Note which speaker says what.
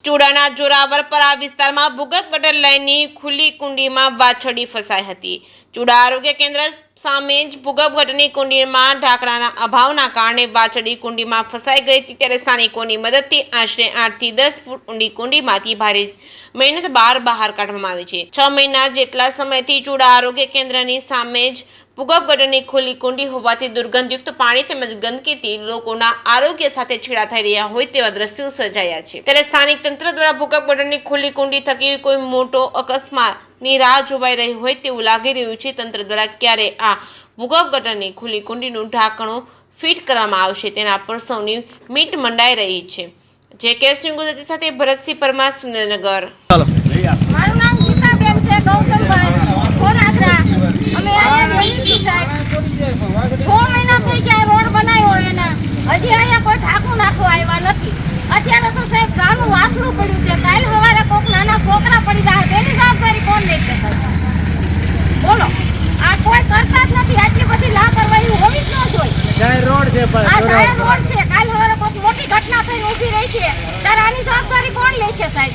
Speaker 1: ચૂડાના જોરાવરપરા વિસ્તારમાં ભૂગર્ભ ગટર લાઇનની ખુલ્લી કુંડીમાં વાછરડી ફસાઈ હતી। ચૂડા આરોગ્ય કેન્દ્ર સામે જ ભૂગર્ભ ગટરની કુંડીમાં ઢાંકણાના અભાવના કારણે વાછરડી કુંડીમાં ફસાઈ ગઈ હતી। ત્યારે સ્થાનિકોની મદદથી આશરે 8 થી 10 ફૂટ ઊંડી કુંડીમાંથી ભારે મહેનત બહાર કાઢવામાં આવી છે। 6 મહિના જેટલા સમયથી ચૂડા આરોગ્ય કેન્દ્રની સામે જ ભૂગર્ભ ગટરની ખુલ્લી કુંડી હોવાથી દુર્ગંધયુક્ત પાણી તેમજ ગંદકીથી લોકોના આરોગ્ય સાથે છેડા થઈ રહ્યા હોય તેવા દ્રશ્યો સર્જાયા છે। ત્યારે સ્થાનિક તંત્ર દ્વારા ભૂગર્ભ ગટરની ખુલ્લી કુંડી થકી કોઈ મોટો અકસ્માતની રાહ જોવાઈ રહી હોય તેવું લાગી રહ્યું છે। તંત્ર દ્વારા ક્યારે આ ભૂગર્ભ ગટરની ખુલ્લી કુંડીનું ઢાંકણું ફિટ કરવામાં આવશે તેના પર સૌની મીટ મંડાઈ રહી છે। જે કેસ ગુજરાતી સાથે ભરતસિંહ પરમાર, સુરેન્દ્રનગર।
Speaker 2: મારું નામ ગીતાબેન છે, ગૌતમભાઈ ખોરાદરા। અમે અહીંયા રહીએ છીએ સાહેબ। 6 મહિના થઈ ગયા રોડ બનાવ્યો એને, હજી અહીંયા કોઈ ઢાંકણું નાખવા આવ્યા નથી। અત્યારે તો સાહેબ ગામનું વાસણું પડ્યું છે, કાલ સવારે કોઈક નાના છોકરા પડી જાય તેની જવાબદારી કોણ લેશે સાહેબ? બોલો, આ કોઈ કરતા જ નથી। આટલી બધી લાપરવાહી હોવી જ ન જોઈએ।
Speaker 3: જાહેર રોડ છે,
Speaker 2: આ જાહેર રોડ છે, કાલ સવારે કોઈક મોટી ઘટના થઈને ઊભી રહેશે ત્યારે આની જવાબદારી કોણ લેશે સાહેબ?